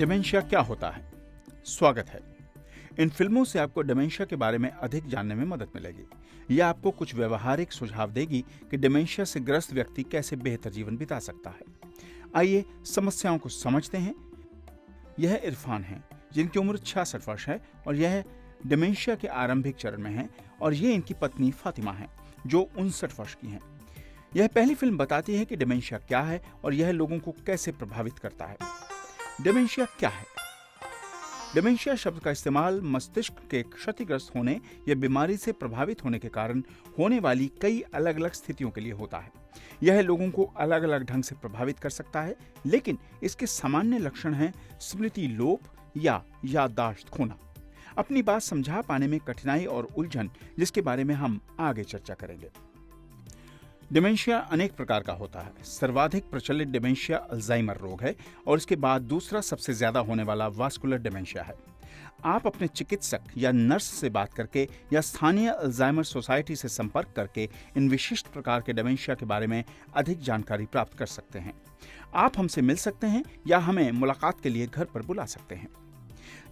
Dementia क्या होता है? स्वागत है। इन फिल्मों से आपको डिमेंशिया के बारे में अधिक जानने में मदद मिलेगी। यह आपको कुछ व्यवहारिक सुझाव देगी कि डिमेंशिया से ग्रस्त व्यक्ति कैसे बेहतर जीवन बिता सकता है। आइए समस्याओं को समझते हैं। यह इरफान है, जिनकी उम्र 66 वर्ष है और यह डिमेंशिया के आरंभिक चरण में है, और ये इनकी पत्नी फातिमा है जो 59 वर्ष की हैं। यह पहली फिल्म बताती है कि डिमेंशिया क्या है और यह लोगों को कैसे प्रभावित करता है। डिमेंशिया क्या है? डिमेंशिया शब्द का इस्तेमाल मस्तिष्क के क्षतिग्रस्त होने या बीमारी से प्रभावित होने के कारण होने वाली कई अलग अलग स्थितियों के लिए होता है। यह लोगों को अलग अलग ढंग से प्रभावित कर सकता है, लेकिन इसके सामान्य लक्षण हैं स्मृति लोप या याददाश्त खोना, अपनी बात समझा पाने में कठिनाई और उलझन, जिसके बारे में हम आगे चर्चा करेंगे। डिमेंशिया अनेक प्रकार का होता है। सर्वाधिक प्रचलित डिमेंशिया अल्जाइमर रोग है और इसके बाद दूसरा सबसे ज्यादा होने वाला वास्कुलर डिमेंशिया है। आप अपने चिकित्सक या नर्स से बात करके या स्थानीय अल्जाइमर सोसाइटी से संपर्क करके इन विशिष्ट प्रकार के डिमेंशिया के बारे में अधिक जानकारी प्राप्त कर सकते हैं। आप हमसे मिल सकते हैं या हमें मुलाकात के लिए घर पर बुला सकते हैं।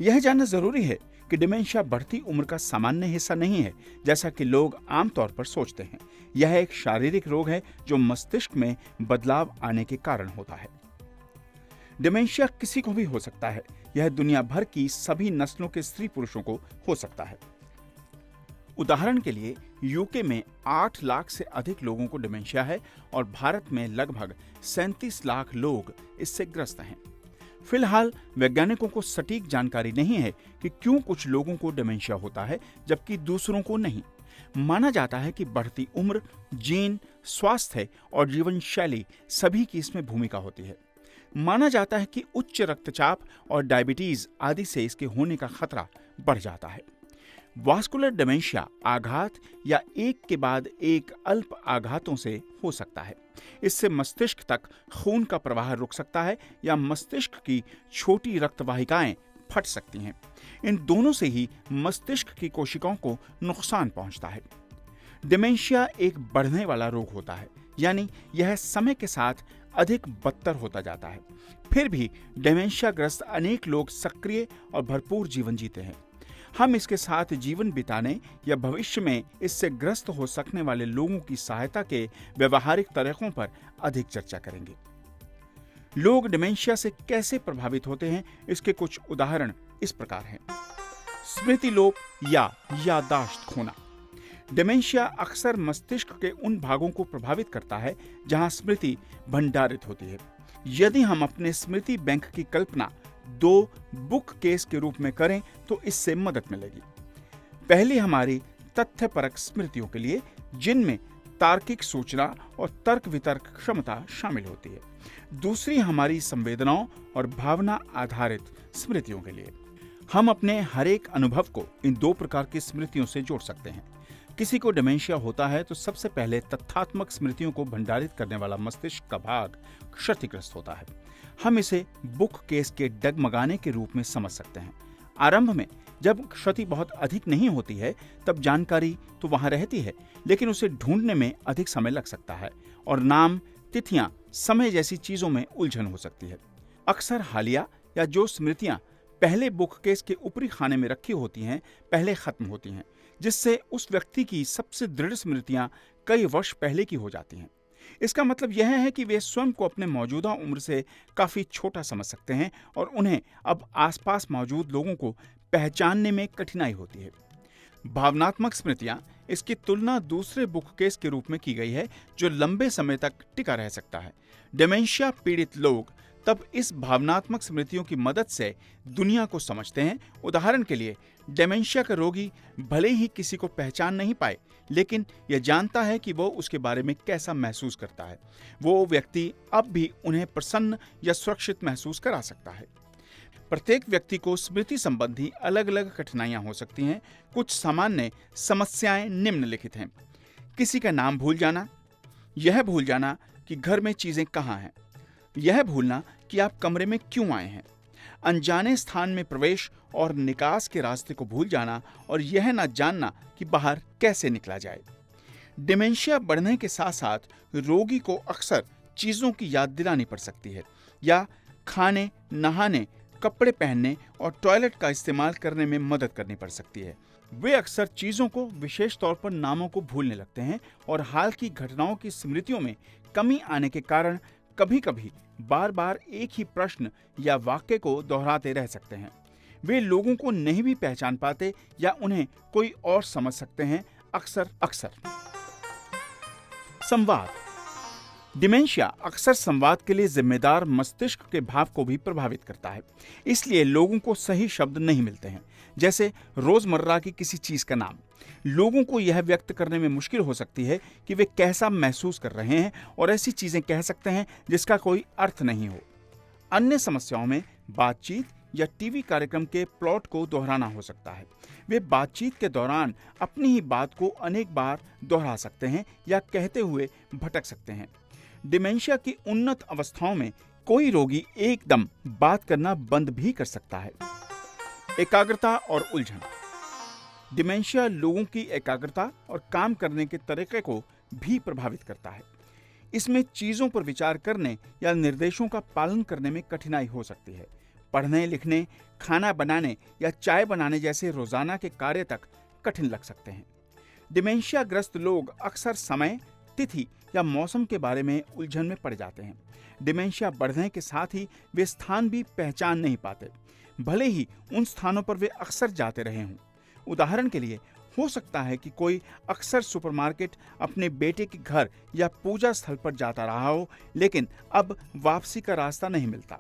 यह जानना जरूरी है कि डिमेंशिया बढ़ती उम्र का सामान्य हिस्सा नहीं है, जैसा कि लोग आमतौर पर सोचते हैं। यह एक शारीरिक रोग है जो मस्तिष्क में बदलाव आने के कारण होता है। डिमेंशिया किसी को भी हो सकता है। यह दुनिया भर की सभी नस्लों के स्त्री पुरुषों को हो सकता है। उदाहरण के लिए यूके में 8 लाख से अधिक लोगों को डिमेंशिया है और भारत में लगभग 37 लाख लोग इससे ग्रस्त हैं। फिलहाल वैज्ञानिकों को सटीक जानकारी नहीं है कि क्यों कुछ लोगों को डिमेंशिया होता है जबकि दूसरों को नहीं। माना जाता है कि बढ़ती उम्र, जीन, स्वास्थ्य और जीवन शैली सभी की इसमें भूमिका होती है। माना जाता है कि उच्च रक्तचाप और डायबिटीज आदि से इसके होने का खतरा बढ़ जाता है। वास्कुलर डिमेंशिया आघात या एक के बाद एक अल्प आघातों से हो सकता है। इससे मस्तिष्क तक खून का प्रवाह रुक सकता है या मस्तिष्क की छोटी रक्तवाहिकाएं फट सकती हैं। इन दोनों से ही मस्तिष्क की कोशिकाओं को नुकसान पहुंचता है। डिमेंशिया एक बढ़ने वाला रोग होता है, यानी यह समय के साथ अधिक बदतर होता जाता है। फिर भी डिमेंशिया ग्रस्त अनेक लोग सक्रिय और भरपूर जीवन जीते हैं। हम इसके साथ जीवन बिताने या भविष्य में इससे ग्रस्त हो सकने वाले लोगों की सहायता के व्यवहारिक तरीकों पर अधिक चर्चा करेंगे। लोग डिमेंशिया से कैसे प्रभावित होते हैं, इसके कुछ उदाहरण इस प्रकार हैं। स्मृति लोप या याददाश्त खोना। डिमेंशिया अक्सर मस्तिष्क के उन भागों को प्रभावित करता है जहां स्मृति भंडारित होती है। यदि हम अपने स्मृति बैंक की कल्पना 2 बुक केस के रूप में करें तो इससे मदद मिलेगी। पहली हमारी तथ्यपरक स्मृतियों के लिए, जिनमें तार्किक सूचना और तर्क वितर्क क्षमता शामिल होती है। दूसरी हमारी संवेदनाओं और भावना आधारित स्मृतियों के लिए। हम अपने हर एक अनुभव को इन 2 प्रकार की स्मृतियों से जोड़ सकते हैं। किसी को डिमेंशिया होता है तो सबसे पहले तथ्यात्मक स्मृतियों को भंडारित करने वाला मस्तिष्क का भाग क्षतिग्रस्त होता है। हम इसे बुक केस के डगमगाने के रूप में समझ सकते हैं। आरंभ में जब क्षति बहुत अधिक नहीं होती है तब जानकारी तो वहां रहती है, लेकिन उसे ढूंढने में अधिक समय लग सकता है और नाम, तिथियां, समय जैसी चीजों में उलझन हो सकती है। अक्सर हालिया या जो स्मृतियां पहले बुक केस के ऊपरी खाने में रखी होती हैं, पहले खत्म होती हैं, जिससे उस व्यक्ति की सबसे दृढ़ स्मृतियां कई वर्ष पहले की हो जाती हैं। इसका मतलब यह है कि वे स्वयं को अपने मौजूदा उम्र से काफी छोटा समझ सकते हैं और उन्हें अब आसपास मौजूद लोगों को पहचानने में कठिनाई होती है। भावनात्मक स्मृतियां, इसकी तुलना दूसरे बुक केस के रूप में की गई है जो लंबे समय तक टिका रह सकता है। डिमेंशिया पीड़ित लोग तब इस भावनात्मक स्मृतियों की मदद से दुनिया को समझते हैं। उदाहरण के लिए डिमेंशिया का रोगी भले ही किसी को पहचान नहीं पाए, लेकिन यह जानता है कि वो उसके बारे में कैसा महसूस करता है। वो व्यक्ति अब भी उन्हें प्रसन्न या सुरक्षित महसूस करा सकता है। प्रत्येक व्यक्ति को स्मृति संबंधी अलग अलग कठिनाइयां हो सकती हैं। कुछ सामान्य समस्याएं निम्नलिखित हैं। किसी का नाम भूल जाना, यह भूल जाना कि घर में चीजें कहाँ हैं, यह भूलना कि आप कमरे में क्यों आए हैं, अनजाने स्थान में प्रवेश और निकास के रास्ते को भूल जाना और यह न जानना कि बाहर कैसे निकला जाए। डिमेंशिया बढ़ने के साथ साथ रोगी को अक्सर चीजों की याद दिलानी पड़ सकती है या खाने, नहाने, कपड़े पहनने और टॉयलेट का इस्तेमाल करने में मदद करनी पड़ सकती है। वे अक्सर चीजों को, विशेष तौर पर नामों को भूलने लगते हैं और हाल की घटनाओं की स्मृतियों में कमी आने के कारण कभी-कभी बार-बार एक ही प्रश्न या वाक्य को दोहराते रह सकते हैं। वे लोगों को नहीं भी पहचान पाते या उन्हें कोई और समझ सकते हैं। अक्सर संवाद। डिमेंशिया अक्सर संवाद के लिए जिम्मेदार मस्तिष्क के भाव को भी प्रभावित करता है। इसलिए लोगों को सही शब्द नहीं मिलते हैं, जैसे रोजमर्रा की किसी चीज का नाम। लोगों को यह व्यक्त करने में मुश्किल हो सकती है कि वे कैसा महसूस कर रहे हैं और ऐसी चीजें कह सकते हैं जिसका कोई अर्थ नहीं हो। अन्य समस्याओं में बातचीत या टीवी कार्यक्रम के प्लॉट को दोहराना हो सकता है। वे बातचीत के दौरान अपनी ही बात को अनेक बार दोहरा सकते हैं या कहते हुए भटक सकते हैं। डिमेंशिया की उन्नत अवस्थाओं में कोई रोगी एकदम बात करना बंद भी कर सकता है। एकाग्रता और उलझन। डिमेंशिया लोगों की एकाग्रता और काम करने के तरीके को भी प्रभावित करता है। इसमें चीजों पर विचार करने या निर्देशों का पालन करने में कठिनाई हो सकती है। पढ़ने, लिखने, खाना बनाने या चाय बनाने जैसे रोजाना के कार्य तक कठिन लग सकते हैं। डिमेंशिया ग्रस्त लोग अक्सर समय, तिथि या मौसम के बारे में उलझन में पड़ जाते हैं। डिमेंशिया बढ़ने के साथ ही वे स्थान भी पहचान नहीं पाते, भले ही उन स्थानों पर वे अक्सर जाते रहे हों। उदाहरण के लिए, हो सकता है कि कोई अक्सर सुपरमार्केट, अपने बेटे के घर या पूजा स्थल पर जाता रहा हो, लेकिन अब वापसी का रास्ता नहीं मिलता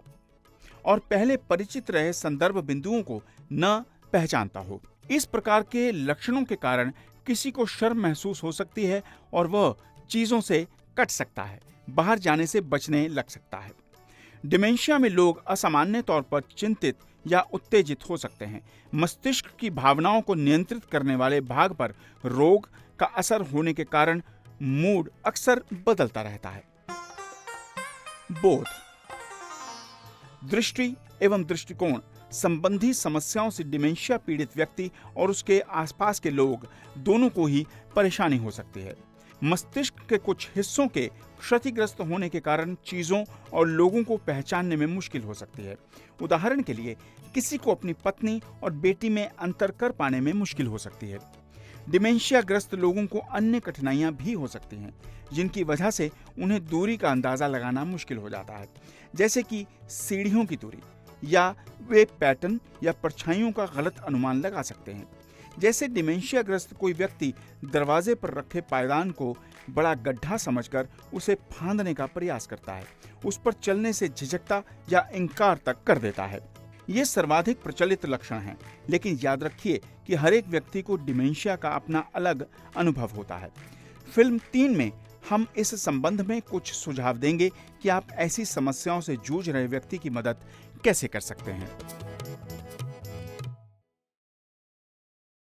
और पहले परिचित रहे संदर्भ बिंदुओं को न पहचानता हो। इस प्रकार के लक्षणों के कारण किसी को शर्म महसूस हो सकती है और वह चीजों से कट सकता है, बाहर जाने से बचने लग सकता है। डिमेंशिया में लोग असामान्य तौर पर चिंतित या उत्तेजित हो सकते हैं। मस्तिष्क की भावनाओं को नियंत्रित करने वाले भाग पर रोग का असर होने के कारण मूड अक्सर बदलता रहता है। बोध। दृष्टि एवं दृष्टिकोण संबंधी समस्याओं से डिमेंशिया पीड़ित व्यक्ति और उसके आसपास के लोग दोनों को ही परेशानी हो सकती है। मस्तिष्क के कुछ हिस्सों के क्षतिग्रस्त होने के कारण चीजों और लोगों को पहचानने में मुश्किल हो सकती है। उदाहरण के लिए, किसी को अपनी पत्नी और बेटी में अंतर कर पाने में मुश्किल हो सकती है। डिमेंशिया ग्रस्त लोगों को अन्य कठिनाइयां भी हो सकती हैं, जिनकी वजह से उन्हें दूरी का अंदाजा लगाना मुश्किल हो जाता है, जैसे कि सीढ़ियों की दूरी, या वे पैटर्न या परछाइयों का गलत अनुमान लगा सकते हैं। जैसे डिमेंशिया ग्रस्त कोई व्यक्ति दरवाजे पर रखे पायदान को बड़ा गड्ढा समझकर उसे फांदने का प्रयास करता है, उस पर चलने से झिझकता या इनकार तक कर देता है। ये सर्वाधिक प्रचलित लक्षण हैं, लेकिन याद रखिए कि हर एक व्यक्ति को डिमेंशिया का अपना अलग अनुभव होता है। फिल्म 3 में हम इस संबंध में कुछ सुझाव देंगे कि आप ऐसी समस्याओं से जूझ रहे व्यक्ति की मदद कैसे कर सकते हैं।